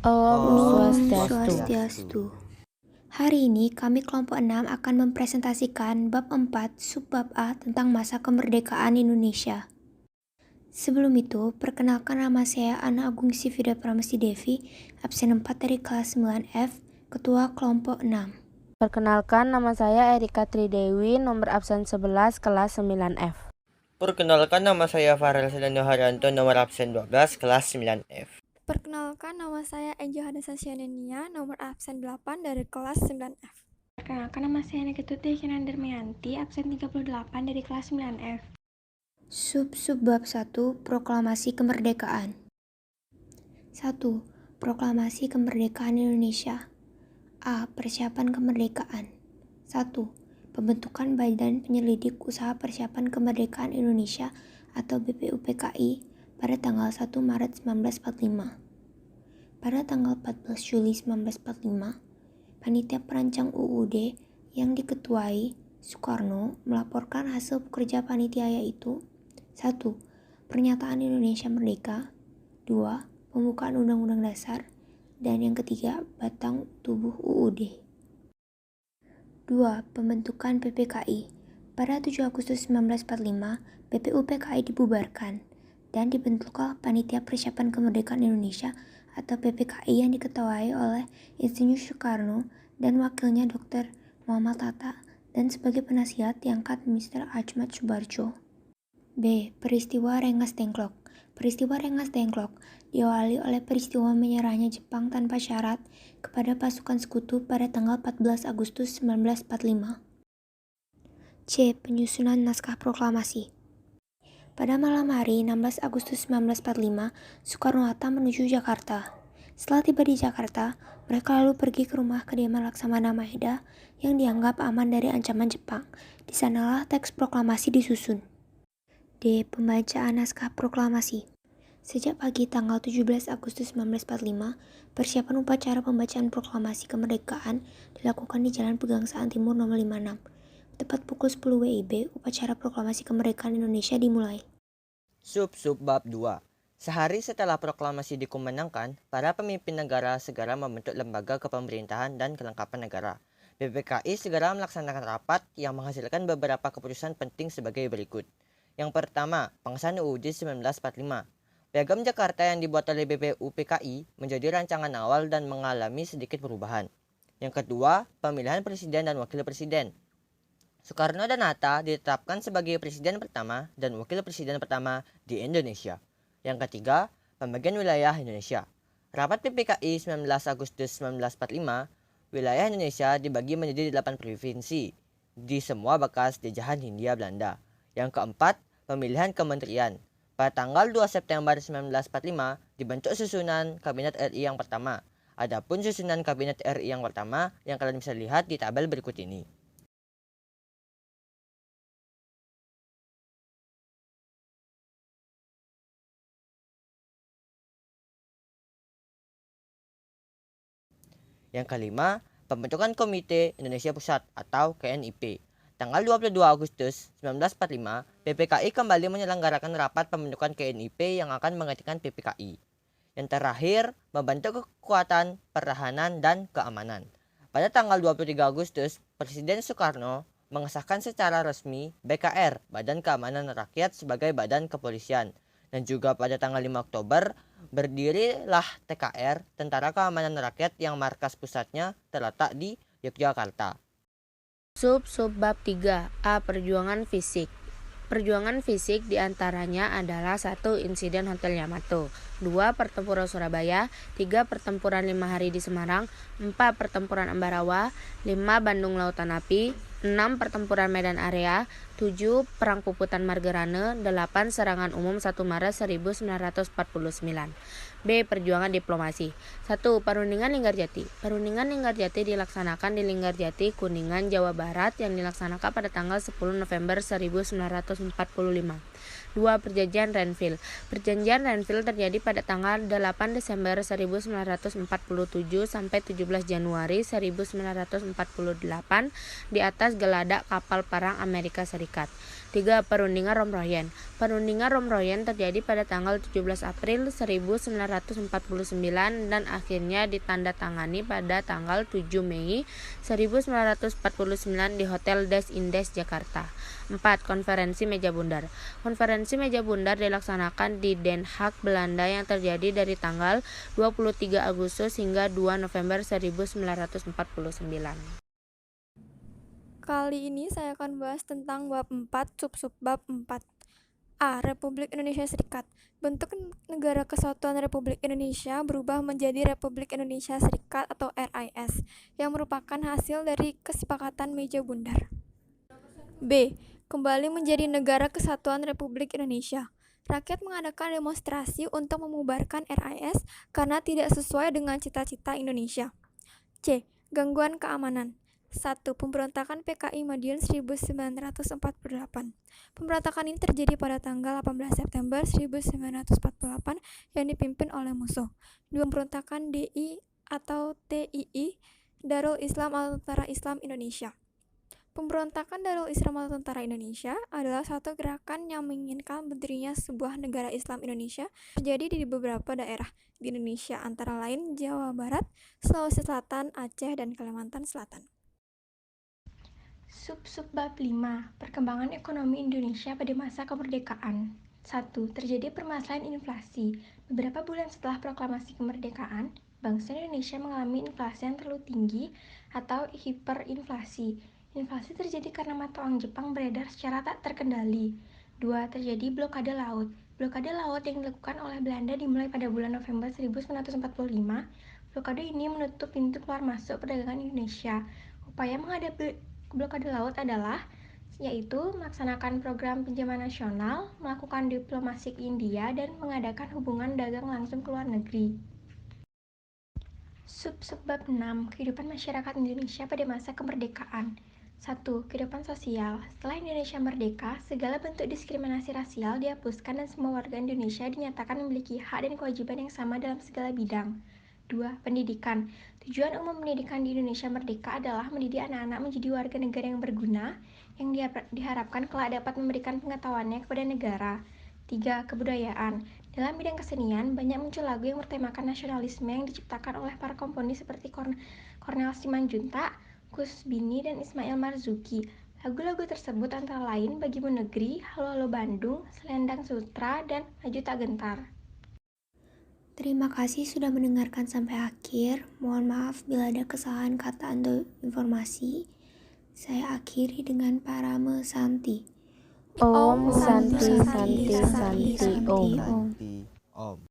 Om Om Swastiastu. Swastiastu. Hari ini kami kelompok 6 akan mempresentasikan bab 4 subbab A tentang masa kemerdekaan Indonesia. Sebelum itu, perkenalkan nama saya Ana Agung Sifida Pramesti Devi, absen 4 dari kelas 9F, ketua kelompok 6. Perkenalkan, nama saya Erika Tridewi, nomor absen 11, kelas 9F. Perkenalkan, nama saya Farel Sedano Haryanto, nomor absen 12, kelas 9F. Perkenalkan, nama saya Enjo Hadasa Syanenia, nomor absen 8 dari kelas 9F. Perkenalkan, nama saya Nikituti Kinandermianti, absen 38 dari kelas 9F. Subbab 1, Proklamasi Kemerdekaan. 1. Proklamasi Kemerdekaan Indonesia. A. Persiapan kemerdekaan. 1. Pembentukan Badan Penyelidik Usaha Persiapan Kemerdekaan Indonesia atau BPUPKI pada tanggal 1 Maret 1945. Pada tanggal 14 Juli 1945, panitia perancang UUD yang diketuai Soekarno melaporkan hasil kerja panitia yaitu 1. Pernyataan Indonesia Merdeka. 2. Pembukaan Undang-Undang Dasar. Dan yang ketiga, batang tubuh UUD. 2. Pembentukan PPKI. Pada 7 Agustus 1945, BPUPKI dibubarkan dan dibentuklah Panitia Persiapan Kemerdekaan Indonesia atau PPKI yang diketuai oleh Insinyur Soekarno dan wakilnya Dr. Muhammad Hatta dan sebagai penasihat diangkat Mr. Achmad Subarjo. B. Peristiwa Rengas Dengklok. Peristiwa Rengas Dengklok diawali oleh peristiwa menyerahnya Jepang tanpa syarat kepada pasukan sekutu pada tanggal 14 Agustus 1945. C. Penyusunan naskah proklamasi. Pada malam hari 16 Agustus 1945, Soekarno-Hatta menuju Jakarta. Setelah tiba di Jakarta, mereka lalu pergi ke rumah kediaman Laksamana Maeda yang dianggap aman dari ancaman Jepang. Di sanalah teks proklamasi disusun. D. Pembacaan naskah proklamasi. Sejak pagi tanggal 17 Agustus 1945, persiapan upacara pembacaan proklamasi kemerdekaan dilakukan di Jalan Pegangsaan Timur nomor 56. Tepat pukul 10 WIB, upacara proklamasi kemerdekaan Indonesia dimulai. Subbab 2. Sehari setelah proklamasi dikumandangkan, para pemimpin negara segera membentuk lembaga kepemerintahan dan kelengkapan negara. BPKI segera melaksanakan rapat yang menghasilkan beberapa keputusan penting sebagai berikut. Yang pertama, pengesahan UUD 1945. Piagam Jakarta yang dibuat oleh BPUPKI menjadi rancangan awal dan mengalami sedikit perubahan. Yang kedua, pemilihan presiden dan wakil presiden. Soekarno dan Hatta ditetapkan sebagai presiden pertama dan wakil presiden pertama di Indonesia. Yang ketiga, pembagian wilayah Indonesia. Rapat PPKI 19 Agustus 1945, wilayah Indonesia dibagi menjadi 8 provinsi di semua bekas jajahan Hindia Belanda. Yang keempat, pemilihan kementerian. Pada tanggal 2 September 1945 dibentuk susunan Kabinet RI yang pertama. Adapun susunan Kabinet RI yang pertama yang kalian bisa lihat di tabel berikut ini. Yang kelima, pembentukan Komite Indonesia Pusat atau KNIP. Tanggal 22 Agustus 1945, PPKI kembali menyelenggarakan rapat pembentukan KNIP yang akan menggantikan PPKI. Yang terakhir, membentuk kekuatan pertahanan dan keamanan. Pada tanggal 23 Agustus, Presiden Soekarno mengesahkan secara resmi BKR, Badan Keamanan Rakyat sebagai badan kepolisian. Dan juga pada tanggal 5 Oktober, berdirilah TKR, Tentara Keamanan Rakyat yang markas pusatnya terletak di Yogyakarta. Subbab 3. A. Perjuangan fisik. Perjuangan fisik diantaranya adalah 1. Insiden Hotel Yamato, 2. Pertempuran Surabaya, 3. Pertempuran 5 hari di Semarang, 4. Pertempuran Ambarawa, 5. Bandung Lautan Api, 6. Pertempuran Medan Area, 7. Perang Puputan Margerane, 8. Serangan Umum 1 Maret 1949. B. Perjuangan diplomasi. 1. Perundingan Linggarjati. Perundingan Linggarjati dilaksanakan di Linggarjati, Kuningan, Jawa Barat yang dilaksanakan pada tanggal 10 November 1945. 2. Perjanjian Renville. Perjanjian Renville terjadi pada tanggal 8 Desember 1947 sampai 17 Januari 1948 di atas geladak kapal perang Amerika Serikat. 3. Perundingan Romroyen. Perundingan Romroyen terjadi pada tanggal 17 April 1949 dan akhirnya ditandatangani pada tanggal 7 Mei 1949 di Hotel Des Indes, Jakarta. 4. Konferensi Meja Bundar. Konferensi Meja Bundar dilaksanakan di Den Haag, Belanda yang terjadi dari tanggal 23 Agustus hingga 2 November 1949. Kali ini saya akan bahas tentang bab 4, sub-bab 4. A. Republik Indonesia Serikat. Bentuk Negara Kesatuan Republik Indonesia berubah menjadi Republik Indonesia Serikat atau RIS, yang merupakan hasil dari kesepakatan Meja Bundar. B. Kembali menjadi Negara Kesatuan Republik Indonesia. Rakyat mengadakan demonstrasi untuk membubarkan RIS karena tidak sesuai dengan cita-cita Indonesia. C. Gangguan keamanan. 1. Pemberontakan PKI Madiun 1948. Pemberontakan ini terjadi pada tanggal 18 September 1948 yang dipimpin oleh musuh. 2. Pemberontakan DI atau TII, Darul Islam atau Tentara Islam Indonesia. Pemberontakan Darul Islam atau Tentara Indonesia adalah satu gerakan yang menginginkan berdirinya sebuah negara Islam Indonesia, terjadi di beberapa daerah di Indonesia antara lain Jawa Barat, Sulawesi Selatan, Aceh, dan Kalimantan Selatan. Sub-bab 5. Perkembangan ekonomi Indonesia pada masa kemerdekaan. 1. Terjadi permasalahan inflasi. Beberapa bulan setelah proklamasi kemerdekaan, bangsa Indonesia mengalami inflasi yang terlalu tinggi atau hiperinflasi. Inflasi terjadi karena mata uang Jepang beredar secara tak terkendali. 2. Terjadi blokade laut. Blokade laut yang dilakukan oleh Belanda dimulai pada bulan November 1945. Blokade ini menutup pintu keluar masuk perdagangan Indonesia. Upaya menghadapi blokade laut adalah yaitu melaksanakan program pinjaman nasional, melakukan diplomasi ke India, dan mengadakan hubungan dagang langsung ke luar negeri. Sub-bab 6. Kehidupan masyarakat Indonesia pada masa kemerdekaan. 1. Kehidupan sosial. Setelah Indonesia merdeka, segala bentuk diskriminasi rasial dihapuskan dan semua warga Indonesia dinyatakan memiliki hak dan kewajiban yang sama dalam segala bidang. 2. Pendidikan. Tujuan umum pendidikan di Indonesia merdeka adalah mendidik anak-anak menjadi warga negara yang berguna, yang diharapkan kelak dapat memberikan pengetahuannya kepada negara. 3. Kebudayaan. Dalam bidang kesenian, banyak muncul lagu yang bertemakan nasionalisme yang diciptakan oleh para komponis seperti Cornel Simanjuntak, Kus Bini, dan Ismail Marzuki. Lagu-lagu tersebut antara lain Bagimu Negeri, Halo Halo Bandung, Selendang Sutra, dan Maju Tak Gentar. Terima kasih sudah mendengarkan sampai akhir. Mohon maaf bila ada kesalahan kata atau informasi. Saya akhiri dengan Parame Santi. Om Santi Santi Santi Om. Om.